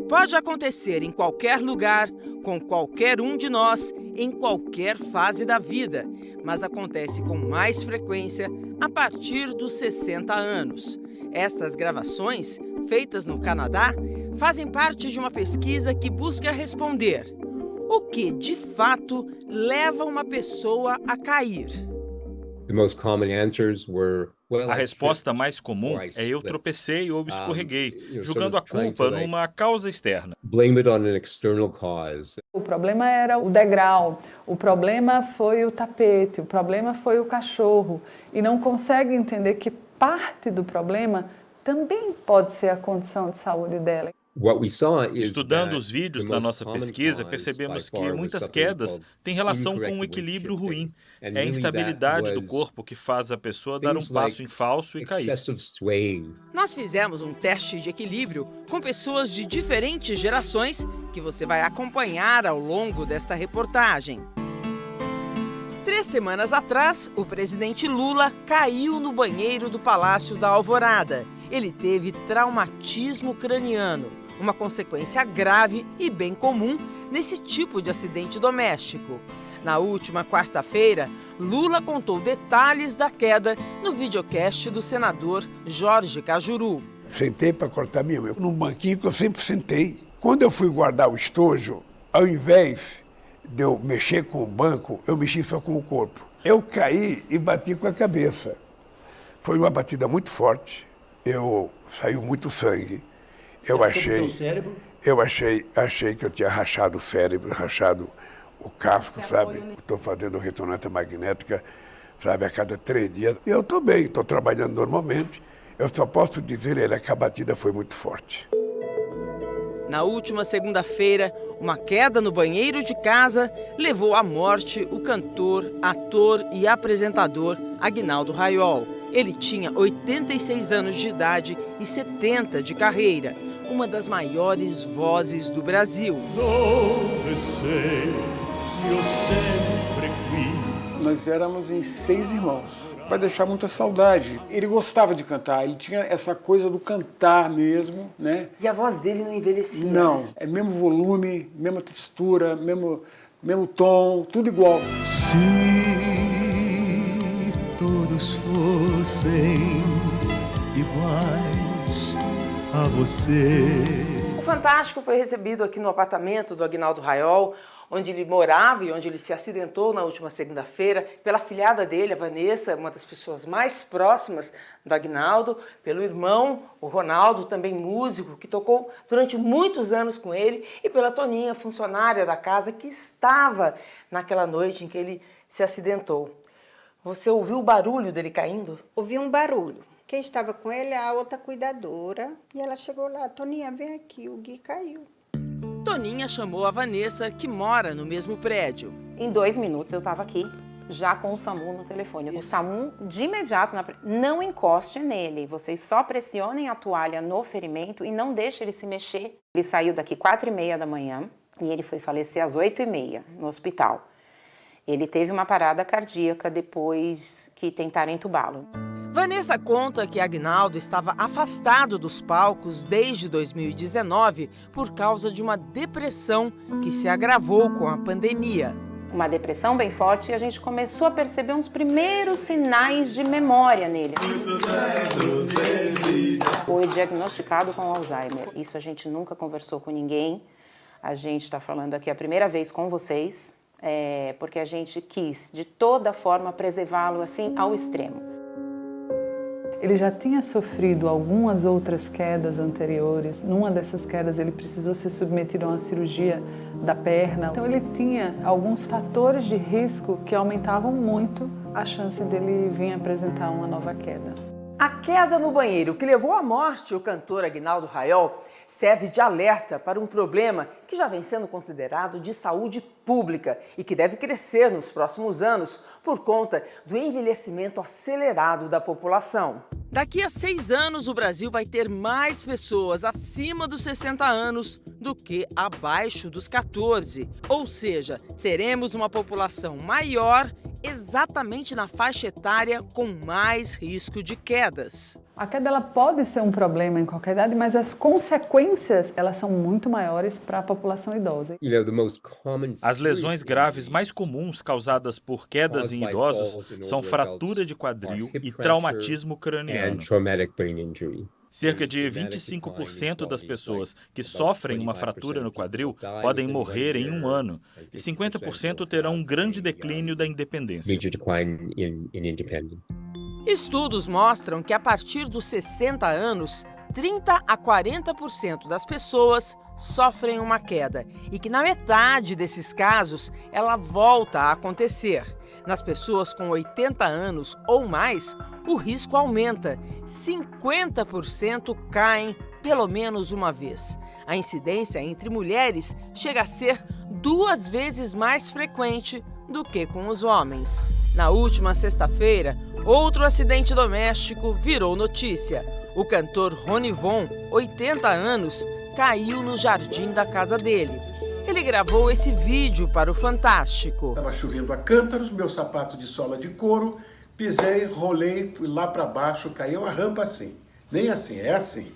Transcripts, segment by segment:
Pode acontecer em qualquer lugar, com qualquer um de nós, em qualquer fase da vida, mas acontece com mais frequência a partir dos 60 anos. Estas gravações, feitas no Canadá, fazem parte de uma pesquisa que busca responder: o que, de fato, leva uma pessoa a cair? A resposta mais comum é eu tropecei ou escorreguei, jogando a culpa numa causa externa. O problema era o degrau, o problema foi o tapete, o problema foi o cachorro. E não consegue entender que parte do problema também pode ser a condição de saúde dela. Estudando os vídeos da nossa pesquisa, percebemos que muitas quedas têm relação com um equilíbrio ruim. É a instabilidade do corpo que faz a pessoa dar um passo em falso e cair. Nós fizemos um teste de equilíbrio com pessoas de diferentes gerações que você vai acompanhar ao longo desta reportagem. 3 semanas atrás, o presidente Lula caiu no banheiro do Palácio da Alvorada. Ele teve traumatismo craniano, uma consequência grave e bem comum nesse tipo de acidente doméstico. Na última quarta-feira, Lula contou detalhes da queda no videocast do senador Jorge Cajuru. Sentei para cortar minha unha num banquinho que eu sempre sentei. Quando eu fui guardar o estojo, ao invés de eu mexer com o banco, eu mexi só com o corpo. Eu caí e bati com a cabeça. Foi uma batida muito forte. Saiu muito sangue. Achei que eu tinha rachado o cérebro, rachado o casco, sabe? Estou fazendo ressonância magnética, sabe, a cada 3 dias. E eu estou bem, estou trabalhando normalmente. Eu só posso dizer que a batida foi muito forte. Na última segunda-feira, uma queda no banheiro de casa levou à morte o cantor, ator e apresentador Aguinaldo Raiol. Ele tinha 86 anos de idade e 70 de carreira, uma das maiores vozes do Brasil. Nós éramos em 6 irmãos. Vai deixar muita saudade. Ele gostava de cantar, ele tinha essa coisa do cantar mesmo, né? E a voz dele não envelhecia? Não, é mesmo volume, mesma textura, mesmo tom, tudo igual. Se todos fossem iguais a você. O Fantástico foi recebido aqui no apartamento do Aguinaldo Raiol, onde ele morava e onde ele se acidentou na última segunda-feira, pela filhada dele, a Vanessa, uma das pessoas mais próximas do Aguinaldo, pelo irmão, o Ronaldo, também músico, que tocou durante muitos anos com ele, e pela Toninha, funcionária da casa, que estava naquela noite em que ele se acidentou. Você ouviu o barulho dele caindo? Ouvi um barulho. Quem estava com ele é a outra cuidadora, e ela chegou lá: Toninha, vem aqui, o Gui caiu. Toninha chamou a Vanessa, que mora no mesmo prédio. Em 2 minutos eu estava aqui, já com o SAMU no telefone. O SAMU, de imediato, não encoste nele. Vocês só pressionem a toalha no ferimento e não deixem ele se mexer. Ele saiu daqui 4h30 da manhã e ele foi falecer às 8h30 no hospital. Ele teve uma parada cardíaca depois que tentaram entubá-lo. Vanessa conta que Aguinaldo estava afastado dos palcos desde 2019 por causa de uma depressão que se agravou com a pandemia. Uma depressão bem forte e a gente começou a perceber uns primeiros sinais de memória nele. Foi diagnosticado com Alzheimer. Isso a gente nunca conversou com ninguém. A gente está falando aqui a primeira vez com vocês, porque a gente quis, de toda forma, preservá-lo assim ao extremo. Ele já tinha sofrido algumas outras quedas anteriores. Numa dessas quedas ele precisou ser submetido a uma cirurgia da perna. Então ele tinha alguns fatores de risco que aumentavam muito a chance dele vir apresentar uma nova queda. A queda no banheiro que levou à morte o cantor Aguinaldo Raiol serve de alerta para um problema que já vem sendo considerado de saúde pública e que deve crescer nos próximos anos por conta do envelhecimento acelerado da população. Daqui a 6 anos, o Brasil vai ter mais pessoas acima dos 60 anos do que abaixo dos 14. Ou seja, seremos uma população maior exatamente na faixa etária com mais risco de quedas. A queda ela pode ser um problema em qualquer idade, mas as consequências elas são muito maiores para a população idosa. As lesões graves mais comuns causadas por quedas em idosos são fratura de quadril e traumatismo craniano. Cerca de 25% das pessoas que sofrem uma fratura no quadril podem morrer em 1 ano e 50% terão um grande declínio da independência. Estudos mostram que a partir dos 60 anos, 30 a 40% das pessoas sofrem uma queda e que na metade desses casos ela volta a acontecer. Nas pessoas com 80 anos ou mais, o risco aumenta. 50% caem pelo menos uma vez. A incidência entre mulheres chega a ser 2 vezes mais frequente do que com os homens. Na última sexta-feira, outro acidente doméstico virou notícia. O cantor Rony Von, 80 anos, caiu no jardim da casa dele. Ele gravou esse vídeo para o Fantástico. Estava chovendo a cântaros, meu sapato de sola de couro, pisei, rolei, fui lá para baixo, caiu uma rampa assim. Nem assim, é assim.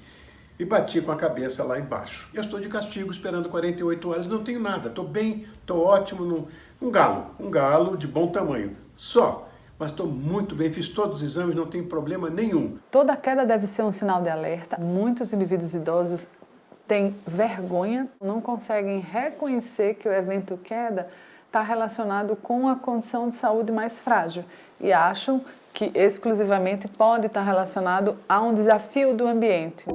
E bati com a cabeça lá embaixo. Eu estou de castigo, esperando 48 horas, não tenho nada, estou bem, estou ótimo, um galo de bom tamanho, só. Mas estou muito bem, fiz todos os exames, não tem problema nenhum. Toda queda deve ser um sinal de alerta. Muitos indivíduos idosos têm vergonha, não conseguem reconhecer que o evento queda está relacionado com a condição de saúde mais frágil e acham que exclusivamente pode estar relacionado a um desafio do ambiente.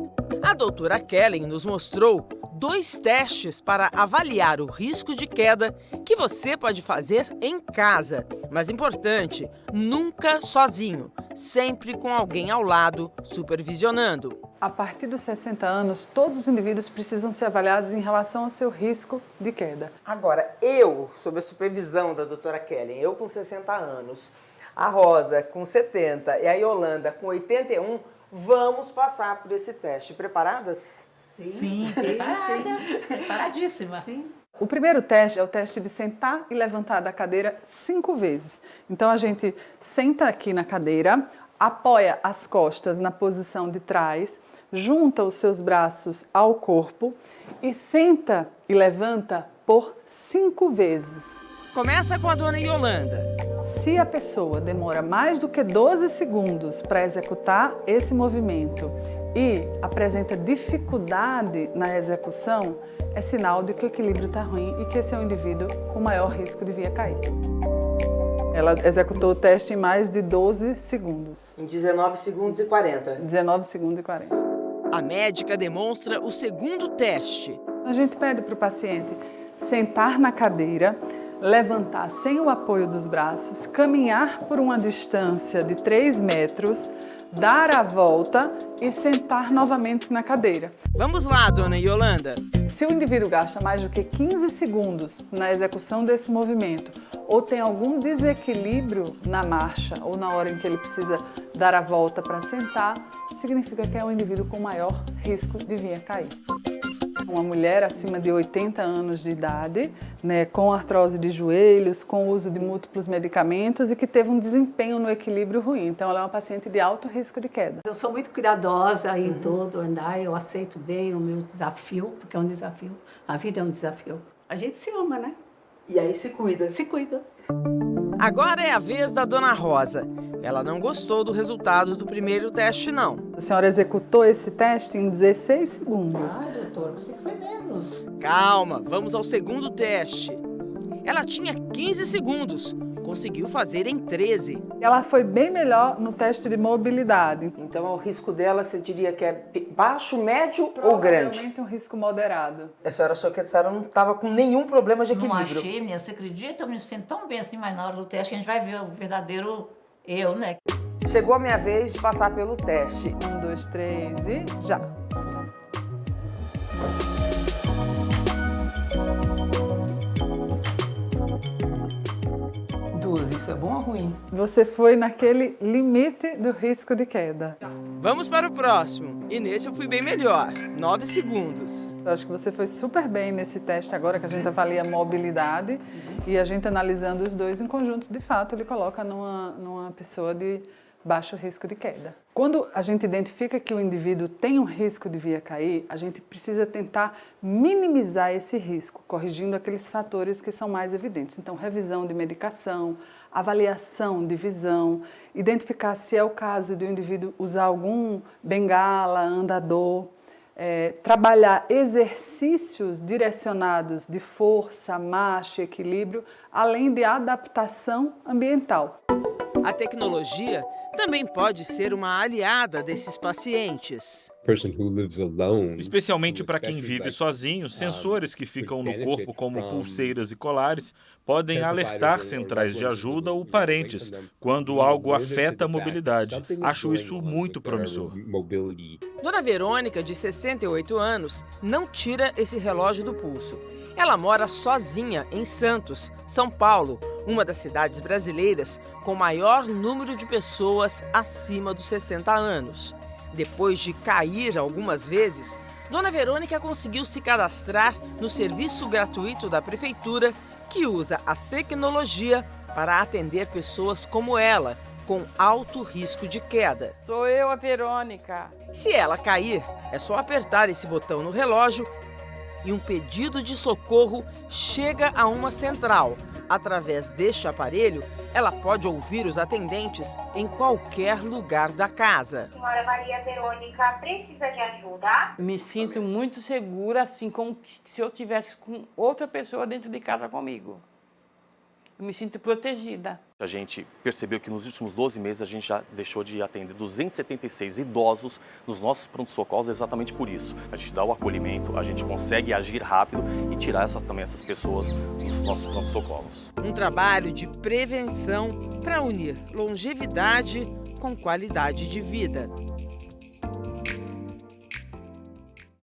A doutora Kellen nos mostrou 2 testes para avaliar o risco de queda que você pode fazer em casa. Mas importante, nunca sozinho, sempre com alguém ao lado supervisionando. A partir dos 60 anos, todos os indivíduos precisam ser avaliados em relação ao seu risco de queda. Agora, eu, sob a supervisão da doutora Kellen, eu com 60 anos, a Rosa com 70 e a Yolanda com 81, vamos passar por esse teste. Preparadas? Sim. Preparadíssima. Sim. O primeiro teste é o teste de sentar e levantar da cadeira 5 vezes. Então, a gente senta aqui na cadeira, apoia as costas na posição de trás, junta os seus braços ao corpo e senta e levanta por 5 vezes. Começa com a dona Yolanda. Se a pessoa demora mais do que 12 segundos para executar esse movimento e apresenta dificuldade na execução, é sinal de que o equilíbrio está ruim e que esse é um indivíduo com maior risco de vir a cair. Ela executou o teste em mais de 12 segundos. Em 19 segundos e 40. 19 segundos e 40. A médica demonstra o segundo teste. A gente pede para o paciente sentar na cadeira, levantar sem o apoio dos braços, caminhar por uma distância de 3 metros, dar a volta e sentar novamente na cadeira. Vamos lá, dona Yolanda. Se o indivíduo gasta mais do que 15 segundos na execução desse movimento ou tem algum desequilíbrio na marcha ou na hora em que ele precisa dar a volta para sentar, significa que é um indivíduo com maior risco de vir a cair. Uma mulher acima de 80 anos de idade, com artrose de joelhos, com uso de múltiplos medicamentos e que teve um desempenho no equilíbrio ruim. Então, ela é uma paciente de alto risco de queda. Eu sou muito cuidadosa em todo andar, eu aceito bem o meu desafio, porque é um desafio, a vida é um desafio. A gente se ama, né? E aí se cuida. Se cuida. Agora é a vez da dona Rosa. Ela não gostou do resultado do primeiro teste, não. A senhora executou esse teste em 16 segundos. Ah, doutor, pensei que foi menos. Calma, vamos ao segundo teste. Ela tinha 15 segundos, conseguiu fazer em 13. Ela foi bem melhor no teste de mobilidade. Então, o risco dela, você diria que é baixo, médio ou grande? Provavelmente um risco moderado. A senhora achou que a senhora não estava com nenhum problema de equilíbrio? Não achei, menina, você acredita? Eu me sinto tão bem assim, mas na hora do teste a gente vai ver o verdadeiro eu, né? Chegou a minha vez de passar pelo teste. 1, 2, 3 e já! Isso é bom ou ruim? Você foi naquele limite do risco de queda. Vamos para o próximo. E nesse eu fui bem melhor, 9 segundos. Eu acho que você foi super bem nesse teste agora, que a gente avalia a mobilidade e a gente analisando os dois em conjunto, de fato, ele coloca numa pessoa de baixo risco de queda. Quando a gente identifica que o indivíduo tem um risco de vir a cair, a gente precisa tentar minimizar esse risco, corrigindo aqueles fatores que são mais evidentes. Então, revisão de medicação, avaliação de visão, identificar se é o caso de um indivíduo usar algum bengala, andador, trabalhar exercícios direcionados de força, marcha, equilíbrio, além de adaptação ambiental. A tecnologia também pode ser uma aliada desses pacientes. Especialmente para quem vive sozinho, sensores que ficam no corpo, como pulseiras e colares, podem alertar centrais de ajuda ou parentes quando algo afeta a mobilidade. Acho isso muito promissor. Dona Verônica, de 68 anos, não tira esse relógio do pulso. Ela mora sozinha em Santos, São Paulo, uma das cidades brasileiras com maior número de pessoas acima dos 60 anos. Depois de cair algumas vezes, Dona Verônica conseguiu se cadastrar no serviço gratuito da prefeitura, que usa a tecnologia para atender pessoas como ela, com alto risco de queda. Sou eu, a Verônica. Se ela cair, é só apertar esse botão no relógio e um pedido de socorro chega a uma central. Através deste aparelho, ela pode ouvir os atendentes em qualquer lugar da casa. Senhora Maria Verônica, precisa de ajuda? Me sinto muito segura, assim como se eu estivesse com outra pessoa dentro de casa comigo. Eu me sinto protegida. A gente percebeu que nos últimos 12 meses a gente já deixou de atender 276 idosos nos nossos pronto-socorros exatamente por isso. A gente dá o acolhimento, a gente consegue agir rápido e tirar essas pessoas dos nossos pronto-socorros. Um trabalho de prevenção para unir longevidade com qualidade de vida.